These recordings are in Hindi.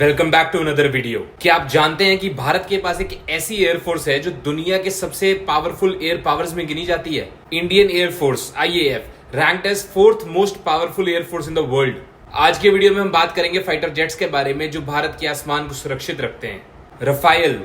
Welcome back to another video. क्या आप जानते हैं कि भारत के पास एक ऐसी एयरफोर्स है जो दुनिया के सबसे पावरफुल एयर पावर्स में गिनी जाती है। Indian air force IAF ranked as 4th most powerful air force in the world. आज के वीडियो में हम बात करेंगे फाइटर जेट्स के बारे में जो भारत के आसमान को सुरक्षित रखते हैं। रफायल,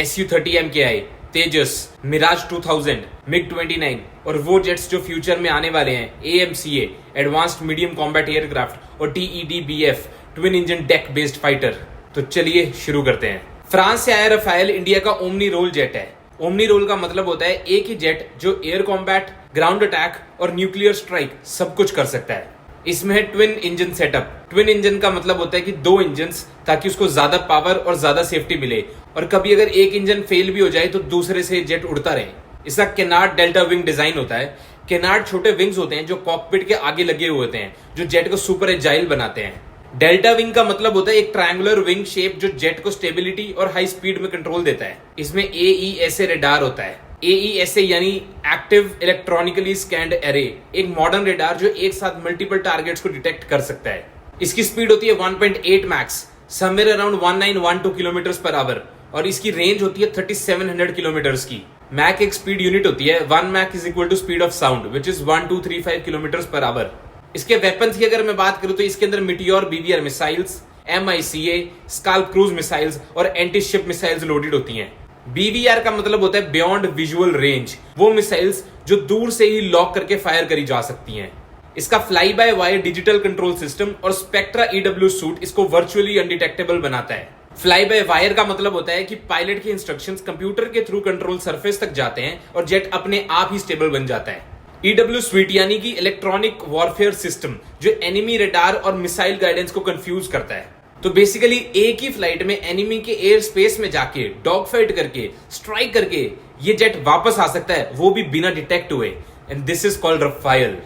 Su-30 MKI, तेजस, मिराज 2000, MiG-29 और वो जेट्स जो फ्यूचर में आने वाले हैं, AMCA advanced medium combat aircraft और TEDBF twin engine deck based fighter. तो चलिए शुरू करते हैं। फ्रांस से आया रफायल इंडिया का ओमनी रोल जेट है। ओमनी रोल का मतलब होता है एक ही जेट जो एयर कॉम्बैट, ग्राउंड अटैक और न्यूक्लियर स्ट्राइक सब कुछ कर सकता है। इसमें है twin engine setup. Twin engine का मतलब होता है कि दो इंजन्स, ताकि उसको ज्यादा पावर और ज्यादा सेफ्टी मिले और कभी अगर एक इंजन फेल भी हो जाए तो दूसरे से जेट उड़ता रहे। इसका केनार्ड डेल्टा विंग डिजाइन होता है। केनार्ड छोटे विंग्स होते हैं जो कॉकपिट के आगे लगे हुए होते हैं, जो जेट को सुपर एजाइल बनाते हैं। डेल्टा विंग का मतलब होता है एक ट्रायंगुलर विंग शेप जो जेट को स्टेबिलिटी और हाई स्पीड में कंट्रोल देता है। इसमें AESA रेडार होता है। AESA यानी एक्टिव इलेक्ट्रॉनिकली स्कैन्ड एरे, एक मॉडर्न रेडार जो एक साथ मल्टीपल टारगेट्स को डिटेक्ट कर सकता है। इसकी स्पीड होती है 1.8 max, somewhere around 1912 kilometre per our, और इसकी रेंज होती है 3700 किलोमीटर्स की। मैक एक स्पीड यूनिट होती है। 1 Mach is equal to speed of sound which is 1235 kilometre per hour. इसके वेपन्स की अगर मैं बात करूं तो इसके अंदर Meteor BBR missiles, MICA, SCALP cruise missiles और एंटी शिप मिसाइल्स लोडेड होती हैं। BVR का मतलब होता है बियॉन्ड विजुअल रेंज, वो मिसाइल्स जो दूर से ही लॉक करके फायर करी जा सकती हैं। इसका fly by wire digital control system और स्पेक्ट्रा EW सूट इसको वर्चुअली अनडिटेक्टेबल बनाता है। फ्लाई बाय वायर का मतलब होता है कि पायलट के इंस्ट्रक्शंस कंप्यूटर के थ्रू कंट्रोल सरफेस तक जाते हैं और जेट अपने आप ही स्टेबल बन जाता है। EW स्वीट यानी कि इलेक्ट्रॉनिक वॉरफेयर सिस्टम, जो एनिमी रेडार और मिसाइल गाइडेंस को कंफ्यूज करता है। तो बेसिकली एक ही फ्लाइट में एनिमी के एयर स्पेस में जाके डॉग फाइट करके स्ट्राइक करके ये जेट वापस आ सकता है, वो भी बिना डिटेक्ट हुए। And this is called Raphael.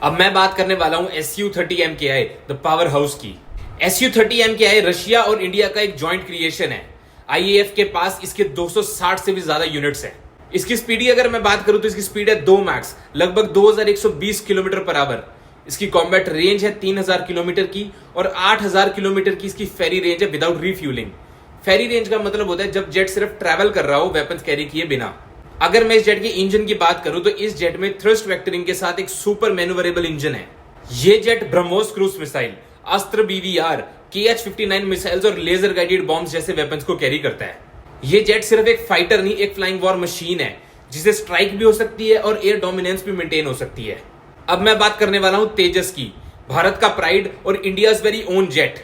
अब मैं बात करने वाला हूं Su-30 MKI the power house की। Su-30 MKI रशिया और इंडिया का एक जॉइंट क्रिएशन है। IAF के पास इसके 260 से भी ज्यादा यूनिट्स हैं। इसकी स्पीड की अगर मैं बात करूं तो इसकी स्पीड है 2 मैक्स, लगभग 2120 किलोमीटर पर आवर। इसकी कॉम्बैट रेंज है 3000 किलोमीटर की और 8000 किलोमीटर की इसकी फेरी रेंज है विदाउट रिफ्यूलिंग। फेरी रेंज का मतलब होता है जब जेट सिर्फ ट्रैवल कर रहा हो वेपन्स कैरी किए बिना। अगर मैं इस जेट के इंजन की बात करूं तो इस जेट में थ्रस्ट वेक्टरिंग के साथ एक सुपर मैन्यूवरेबल इंजन है। ये जेट ब्रह्मोस क्रूज मिसाइल, अस्त्र BVR, KH-59 मिसाइल्स और लेजर गाइडेड बॉम्ब्स जैसे वेपन्स को कैरी करता है। ये जेट सिर्फ एक फाइटर नहीं, एक फ्लाइंग वॉर मशीन है जिसे स्ट्राइक भी हो सकती है और एयर डोमिनेंस भी मेंटेन हो सकती है। अब मैं बात करने वाला हूं तेजस की, भारत का प्राइड और इंडियाज वेरी ओन जेट।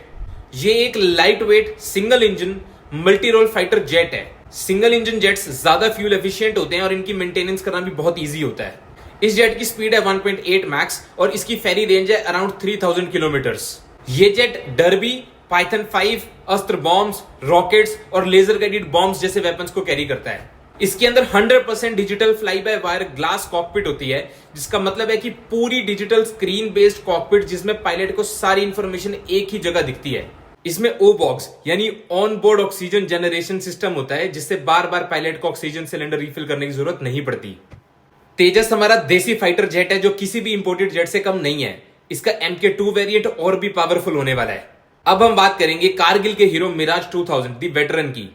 ये एक light weight single engine multi role fighter jet है। सिंगल इंजन जेट्स ज्यादा फ्यूल एफिशिएंट होते हैं और इनकी मेंटेनेंस करना भी बहुत ईजी होता है। इस जेट की स्पीड है 1.8 मैक्स और इसकी फेरी रेंज है अराउंड 3000 किलोमीटर्स। ये जेट डर्बी, पाइथन 5, अस्त्र बॉम्ब्स, रॉकेट्स और लेजर गाइडेड बॉम्ब्स जैसे वेपन्स को कैरी करता है। इसके अंदर 100% digital fly by wire glass cockpit होती है, जिसका मतलब है कि पूरी डिजिटल स्क्रीन बेस्ड कॉकपिट जिसमें पायलट को सारी इंफॉर्मेशन एक ही जगह दिखती है। इसमें O-बॉक्स यानी on board oxygen generation system होता है, जिससे बार बार पायलट को ऑक्सीजन सिलेंडर रिफिल करने की जरूरत नहीं पड़ती। तेजस हमारा देसी फाइटर जेट है जो किसी भी इंपोर्टेड जेट से कम नहीं है। इसका MK2 वेरिएंट और भी पावरफुल होने वाला है। अब हम बात करेंगे कारगिल के हीरो मिराज 2000 दी वेटरन की।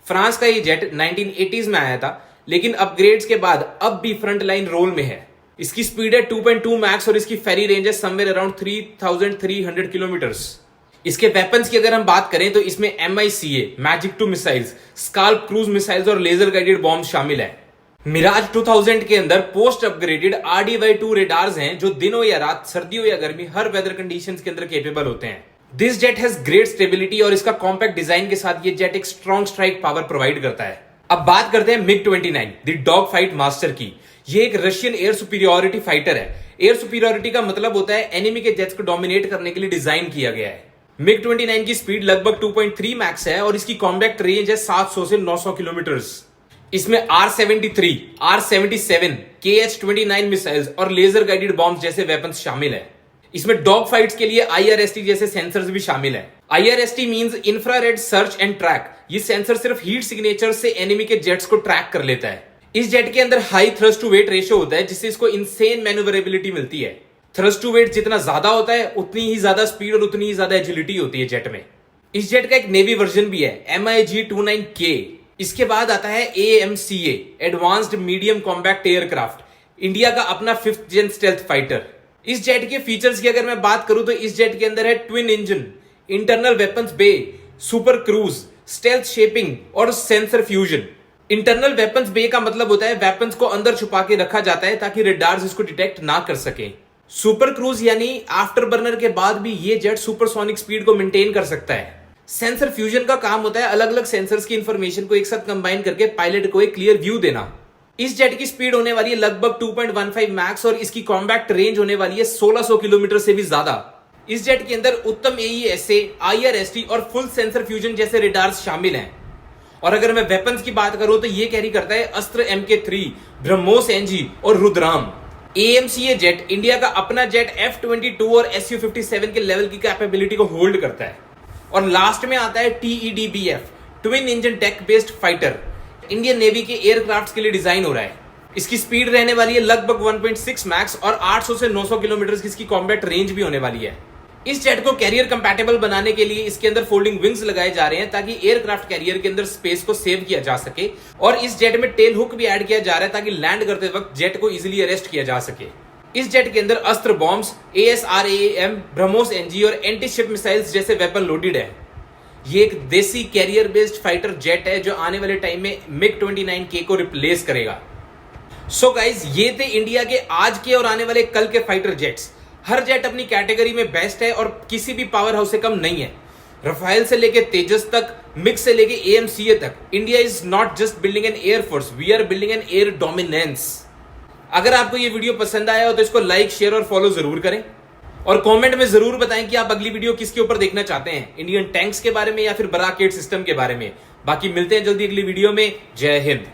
फ्रांस का ये जेट 1980s में आया था, लेकिन अपग्रेड्स के बाद अब भी फ्रंट लाइन रोल में है। इसकी स्पीड है 2.2 मैक्स और इसकी फेरी रेंज है समवेयर अराउंड 3300 किलोमीटर्स। इसके वेपन्स की अगर हम बात करें तो इसमें MICA, magic 2 missiles, scalp cruise missiles और लेजर गाइडेड बॉम्ब शामिल है। मिराज 2000 के अंदर पोस्ट अपग्रेडेड RDY-2 रेडार्स हैं जो दिनों या रात, सर्दियों या गर्मी, हर वेदर कंडीशंस के अंदर केपेबल होते हैं। This jet has great stability और इसका कॉम्पैक्ट डिजाइन के साथ ये जेट एक स्ट्रॉन्ग स्ट्राइक पावर प्रोवाइड करता है। अब बात करते हैं MiG-29 the dog fight master की। ये एक रशियन एयर सुपीरियोरिटी फाइटर है। एयर सुपीरियोरिटी का मतलब होता है एनिमी के जेट्स को डोमिनेट करने के लिए डिजाइन किया गया है। MiG-29 की स्पीड लगभग 2.3 मैक्स है और इसकी कॉम्पैक्ट रेंज है 700 से 900 किलोमीटर्स। इसमें R-73, R-77, KH-29 मिसाइल्स और लेजर गाइडेड बॉम्ब्स जैसे वेपन्स शामिल है। इसमें डॉग फाइट्स के लिए IRST जैसे सेंसर्स भी शामिल है। IRST means infrared search and track. ये सेंसर सिर्फ हीट सिग्नेचर से एनिमी के जेट्स को ट्रैक कर लेता है। इस जेट के अंदर high thrust to weight ratio होता है, जिससे इसको इनसेन मैन्यूवरेबिलिटी मिलती है। थ्रस्ट टू वेट जितना ज्यादा होता है उतनी ही ज्यादा स्पीड और उतनी ही ज्यादा एजिलिटी होती है जेट में। इस जेट का एक नेवी वर्जन भी है MiG-29K। इसके बाद आता है AMCA advanced medium combat aircraft, India का अपना 5th जेन स्टेल्थ फाइटर। इस जेट के फीचर्स की अगर मैं बात करूं तो इस जेट के अंदर है ट्विन इंजन, इंटरनल वेपन्स बे, सुपर क्रूज, स्टेल्थ शेपिंग और सेंसर फ्यूजन। इंटरनल वेपन्स बे का मतलब होता है वेपन्स को अंदर छुपा के रखा जाता है ताकि रेडार्स इसको डिटेक्ट ना कर सके। सुपर क्रूज यानी आफ्टर बर्नर के बाद भी ये जेट सुपरसोनिक स्पीड को मेंटेन कर सकता है। सेंसर फ्यूजन का काम होता है अलग अलग सेंसर्स की इंफॉर्मेशन को एक साथ कंबाइन करके पायलट को एक क्लियर व्यू देना। इस जेट की स्पीड होने वाली है लगभग 2.15 मैक्स और इसकी कॉम्बैक्ट रेंज होने वाली है 1600 किलोमीटर से भी ज्यादा। इस जेट के अंदर उत्तम AESA, IRST और फुल सेंसर फ्यूजन जैसे रेडार्स शामिल हैं। और अगर मैं वेपन्स की बात करूं तो ये कैरी करता है अस्त्र MK3, ब्रह्मोस NG और रुद्राम। AMCA जेट इंडिया का अपना जेट F-22 और Su-57 के लेवल की कैपेबिलिटी को होल्ड करता है। और लास्ट में आता है TEDBF, twin engine deck based fighter, Indian navy के एयरक्राफ्ट के लिए डिजाइन हो रहा है। इसकी स्पीड रहने वाली है लगभग 1.6 मैक्स और 800 से 900 किलोमीटर की इसकी कॉम्बैट रेंज भी होने वाली है। इस जेट को कैरियर कंपैटिबल बनाने के लिए इसके अंदर फोल्डिंग विंग्स लगाए जा रहे हैं ताकि एयरक्राफ्ट कैरियर के अंदर स्पेस को सेव किया जा सके। और इस जेट में टेल हुक भी ऐड किया जा रहा है ताकि लैंड करते वक्त जेट को इजीली अरेस्ट किया जा सके। इस जेट के अंदर अस्त्र बॉम्ब्स, ASRAAM, ब्रह्मोस NG और एंटी शिप मिसाइल्स जैसे वेपन लोडेड है। ये एक देसी कैरियर बेस्ड फाइटर जेट है जो आने वाले टाइम में MiG-29K को रिप्लेस करेगा। सो गाइज, ये थे इंडिया के आज के और आने वाले कल के फाइटर जेट्स। हर जेट अपनी कैटेगरी में बेस्ट है और किसी भी पावर हाउस से कम नहीं है। रफाइल से लेके तेजस तक, मिग से लेके AMCA तक, India is not just building an air force, we are building an air dominance. अगर आपको ये वीडियो पसंद आया हो तो इसको लाइक, शेयर और फॉलो जरूर करें और कमेंट में जरूर बताएं कि आप अगली वीडियो किसके ऊपर देखना चाहते हैं, इंडियन टैंक्स के बारे में या फिर बराकेट सिस्टम के बारे में। बाकी मिलते हैं जल्दी अगली वीडियो में। जय हिंद।